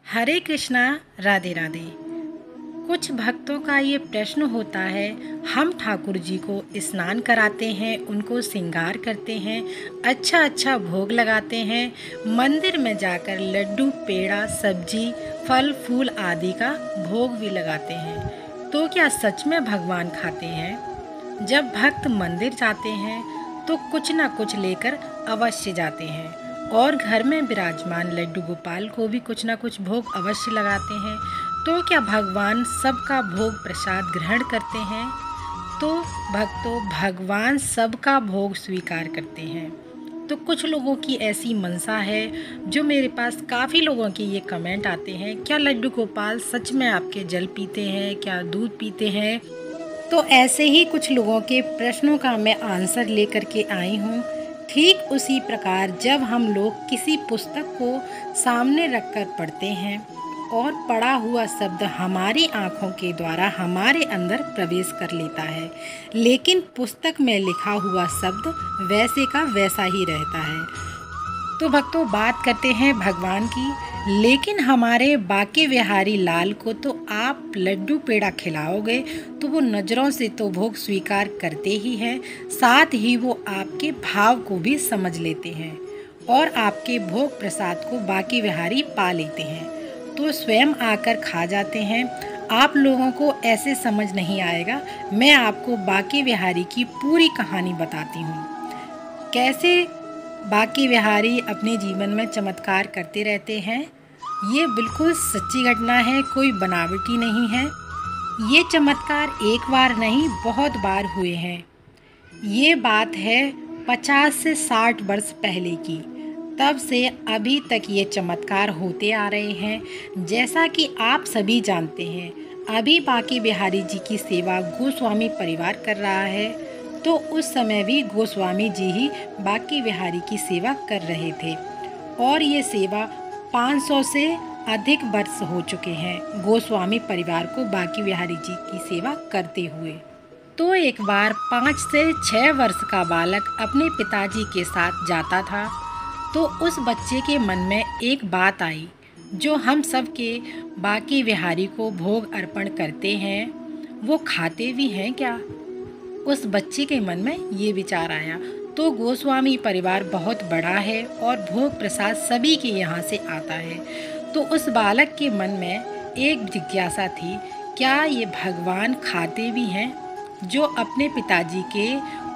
हरे कृष्णा। राधे राधे। कुछ भक्तों का ये प्रश्न होता है, हम ठाकुर जी को स्नान कराते हैं, उनको श्रृंगार करते हैं, अच्छा अच्छा भोग लगाते हैं, मंदिर में जाकर लड्डू पेड़ा सब्जी फल फूल आदि का भोग भी लगाते हैं, तो क्या सच में भगवान खाते हैं? जब भक्त मंदिर जाते हैं तो कुछ न कुछ लेकर अवश्य जाते हैं और घर में विराजमान लड्डू गोपाल को भी कुछ न कुछ भोग अवश्य लगाते हैं। तो क्या भगवान सबका भोग प्रसाद ग्रहण करते हैं? तो भक्तों, भगवान सबका भोग स्वीकार करते हैं। तो कुछ लोगों की ऐसी मनसा है, जो मेरे पास काफ़ी लोगों के ये कमेंट आते हैं, क्या लड्डू गोपाल सच में आपके जल पीते हैं, क्या दूध पीते हैं? तो ऐसे ही कुछ लोगों के प्रश्नों का मैं आंसर लेकर के आई हूँ। ठीक उसी प्रकार जब हम लोग किसी पुस्तक को सामने रखकर पढ़ते हैं और पढ़ा हुआ शब्द हमारी आँखों के द्वारा हमारे अंदर प्रवेश कर लेता है, लेकिन पुस्तक में लिखा हुआ शब्द वैसे का वैसा ही रहता है। तो भक्तों, बात करते हैं भगवान की। लेकिन हमारे बाके बिहारी लाल को तो आप लड्डू पेड़ा खिलाओगे तो वो नज़रों से तो भोग स्वीकार करते ही हैं, साथ ही वो आपके भाव को भी समझ लेते हैं और आपके भोग प्रसाद को बाके बिहारी पा लेते हैं, तो स्वयं आकर खा जाते हैं। आप लोगों को ऐसे समझ नहीं आएगा। मैं आपको बाके बिहारी की पूरी कहानी बताती हूँ, कैसे बाके बिहारी अपने जीवन में चमत्कार करते रहते हैं। ये बिल्कुल सच्ची घटना है, कोई बनावटी नहीं है। ये चमत्कार एक बार नहीं, बहुत बार हुए हैं। ये बात है 50 से 60 वर्ष पहले की। तब से अभी तक ये चमत्कार होते आ रहे हैं। जैसा कि आप सभी जानते हैं, अभी बाके बिहारी जी की सेवा गोस्वामी परिवार कर रहा है, तो उस समय भी गोस्वामी जी ही बाके बिहारी की सेवा कर रहे थे और ये सेवा 500 से अधिक वर्ष हो चुके हैं गोस्वामी परिवार को बाके बिहारी जी की सेवा करते हुए। तो एक बार 5 से 6 वर्ष का बालक अपने पिताजी के साथ जाता था, तो उस बच्चे के मन में एक बात आई, जो हम सब के बाके बिहारी को भोग अर्पण करते हैं, वो खाते भी हैं क्या? उस बच्चे के मन में ये विचार आया। तो गोस्वामी परिवार बहुत बड़ा है और भोग प्रसाद सभी के यहाँ से आता है, तो उस बालक के मन में एक जिज्ञासा थी, क्या ये भगवान खाते भी हैं? जो अपने पिताजी के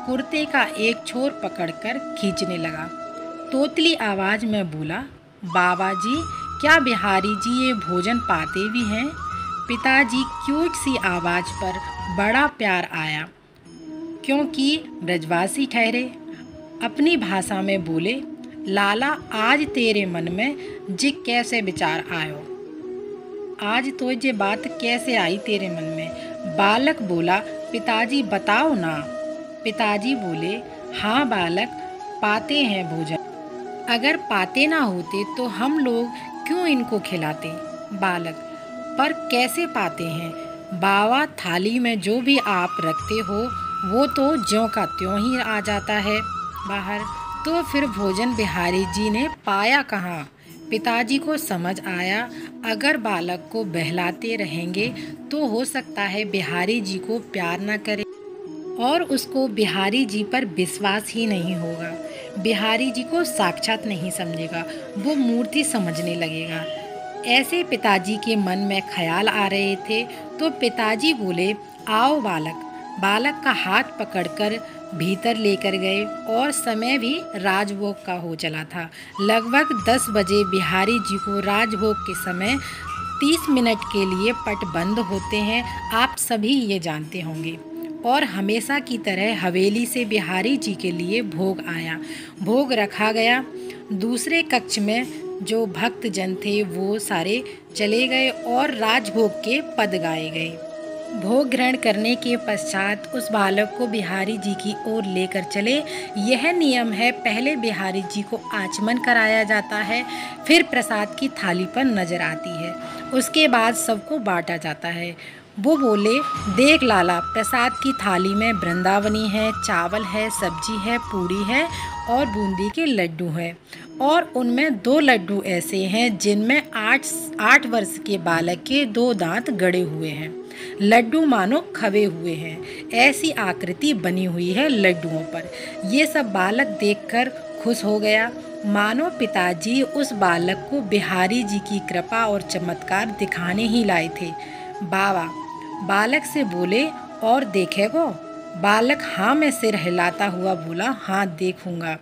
कुर्ते का एक छोर पकड़कर खींचने लगा। तोतली आवाज़ में बोला, बाबा जी, क्या बिहारी जी ये भोजन पाते भी हैं? पिताजी क्यूट सी आवाज़ पर बड़ा प्यार आया, क्योंकि ब्रजवासी ठहरे। अपनी भाषा में बोले, लाला, आज तेरे मन में जी कैसे विचार आयो? आज तो ये बात कैसे आई तेरे मन में? बालक बोला, पिताजी बताओ ना। पिताजी बोले, हाँ बालक, पाते हैं भोजन। अगर पाते ना होते तो हम लोग क्यों इनको खिलाते? बालक, पर कैसे पाते हैं? बाबा, थाली में जो भी आप रखते हो वो तो ज्यों का त्यों ही आ जाता है बाहर। तो फिर भोजन बिहारी जी ने पाया कहाँ? पिताजी को समझ आया, अगर बालक को बहलाते रहेंगे तो हो सकता है बिहारी जी को प्यार ना करे और उसको बिहारी जी पर विश्वास ही नहीं होगा, बिहारी जी को साक्षात नहीं समझेगा, वो मूर्ति समझने लगेगा। ऐसे पिताजी के मन में ख्याल आ रहे थे, तो पिताजी बोले, आओ बालक। बालक का हाथ पकड़कर भीतर लेकर गए और समय भी राजभोग का हो चला था। लगभग 10 बजे बिहारी जी को राजभोग के समय 30 मिनट के लिए पट बंद होते हैं, आप सभी ये जानते होंगे। और हमेशा की तरह हवेली से बिहारी जी के लिए भोग आया, भोग रखा गया। दूसरे कक्ष में जो भक्त जन थे वो सारे चले गए और राजभोग के पद गाए गए। भोग ग्रहण करने के पश्चात उस बालक को बिहारी जी की ओर लेकर चले। यह नियम है, पहले बिहारी जी को आचमन कराया जाता है, फिर प्रसाद की थाली पर नजर आती है, उसके बाद सबको बांटा जाता है। वो बोले, देख लाला, प्रसाद की थाली में वृंदावनी है, चावल है, सब्जी है, पूड़ी है और बूंदी के लड्डू है और उनमें 2 लड्डू ऐसे हैं जिनमें 8 वर्ष के बालक के 2 दांत गड़े हुए हैं। लड्डू मानो खवे हुए हैं, ऐसी आकृति बनी हुई है लड्डुओं पर। ये सब बालक देखकर खुश हो गया, मानो पिताजी उस बालक को बिहारी जी की कृपा और चमत्कार दिखाने ही लाए थे। बाबा बालक से बोले, और देखेगो? बालक हाँ में सिर हिलाता हुआ बोला, हाँ देखूंगा।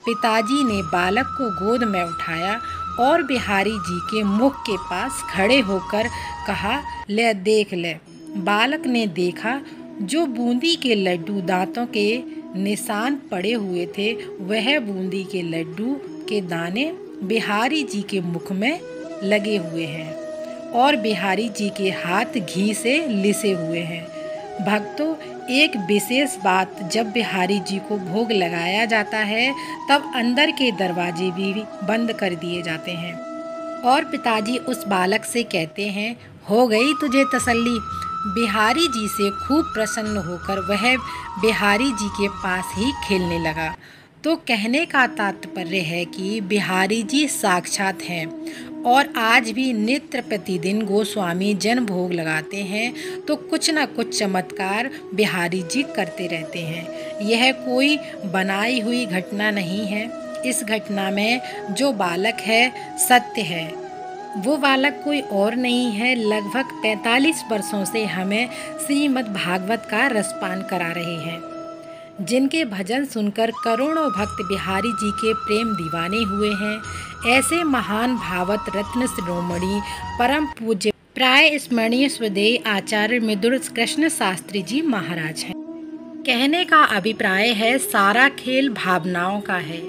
पिताजी ने बालक को गोद में उठाया और बिहारी जी के मुख के पास खड़े होकर कहा, ले देख ले। बालक ने देखा, जो बूंदी के लड्डू दांतों के निशान पड़े हुए थे, वह बूंदी के लड्डू के दाने बिहारी जी के मुख में लगे हुए हैं और बिहारी जी के हाथ घी से लिसे हुए हैं। भक्तों, एक विशेष बात, जब बिहारी जी को भोग लगाया जाता है तब अंदर के दरवाजे भी बंद कर दिए जाते हैं और पिताजी उस बालक से कहते हैं, हो गई तुझे तसल्ली? बिहारी जी से खूब प्रसन्न होकर वह बिहारी जी के पास ही खेलने लगा। तो कहने का तात्पर्य है कि बिहारी जी साक्षात हैं और आज भी नित्य प्रतिदिन गोस्वामी जन भोग लगाते हैं तो कुछ न कुछ चमत्कार बिहारी जी करते रहते हैं। यह कोई बनाई हुई घटना नहीं है। इस घटना में जो बालक है सत्य है। वो बालक कोई और नहीं है, लगभग 45 वर्षों से हमें श्रीमद् भागवत का रसपान करा रहे हैं, जिनके भजन सुनकर करोड़ों भक्त बिहारी जी के प्रेम दीवाने हुए हैं। ऐसे महान भावत रत्न शिरोमणि परम पूज्य प्राय स्मरणीय स्वदेय आचार्य मृदुल कृष्ण शास्त्री जी महाराज हैं। कहने का अभिप्राय है, सारा खेल भावनाओं का है।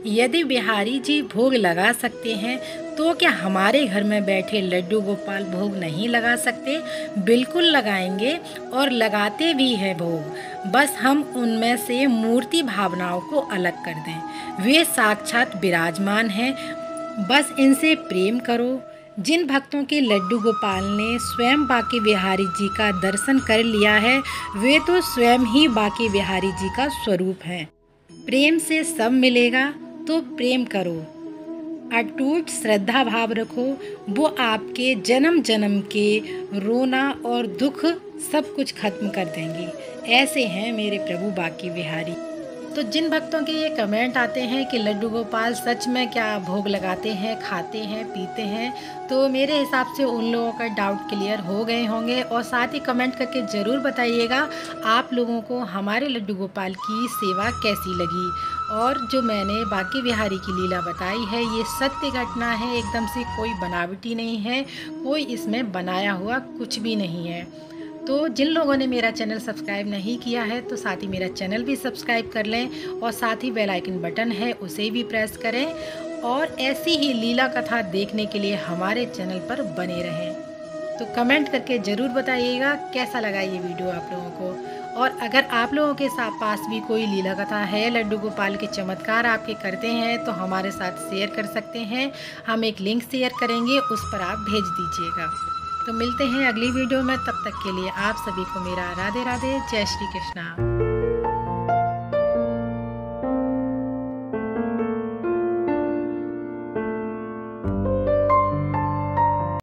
यदि बिहारी जी भोग लगा सकते हैं तो क्या हमारे घर में बैठे लड्डू गोपाल भोग नहीं लगा सकते? बिल्कुल लगाएंगे और लगाते भी हैं भोग। बस हम उनमें से मूर्ति भावनाओं को अलग कर दें। वे साक्षात विराजमान हैं, बस इनसे प्रेम करो। जिन भक्तों के लड्डू गोपाल ने स्वयं बांके बिहारी जी का दर्शन कर लिया है, वे तो स्वयं ही बांके बिहारी जी का स्वरूप हैं। प्रेम से सब मिलेगा, तो प्रेम करो, अटूट श्रद्धा भाव रखो। वो आपके जन्म जन्म के रोना और दुख सब कुछ खत्म कर देंगे। ऐसे हैं मेरे प्रभु बांके बिहारी। तो जिन भक्तों के ये कमेंट आते हैं कि लड्डू गोपाल सच में क्या भोग लगाते हैं, खाते हैं, पीते हैं, तो मेरे हिसाब से उन लोगों का डाउट क्लियर हो गए होंगे। और साथ ही कमेंट करके ज़रूर बताइएगा आप लोगों को हमारे लड्डू गोपाल की सेवा कैसी लगी। और जो मैंने बांके बिहारी की लीला बताई है, ये सत्य घटना है, एकदम से कोई बनावटी नहीं है, कोई इसमें बनाया हुआ कुछ भी नहीं है। तो जिन लोगों ने मेरा चैनल सब्सक्राइब नहीं किया है तो साथ ही मेरा चैनल भी सब्सक्राइब कर लें और साथ ही बेल आइकन बटन है उसे भी प्रेस करें और ऐसी ही लीला कथा देखने के लिए हमारे चैनल पर बने रहें। तो कमेंट करके ज़रूर बताइएगा कैसा लगा ये वीडियो आप लोगों को। और अगर आप लोगों के पास भी कोई लीला कथा है, लड्डू गोपाल के चमत्कार आपके करते हैं, तो हमारे साथ शेयर कर सकते हैं। हम एक लिंक शेयर करेंगे, उस पर आप भेज दीजिएगा। तो मिलते हैं अगली वीडियो में, तब तक के लिए आप सभी को मेरा राधे राधे, जय श्री कृष्णा।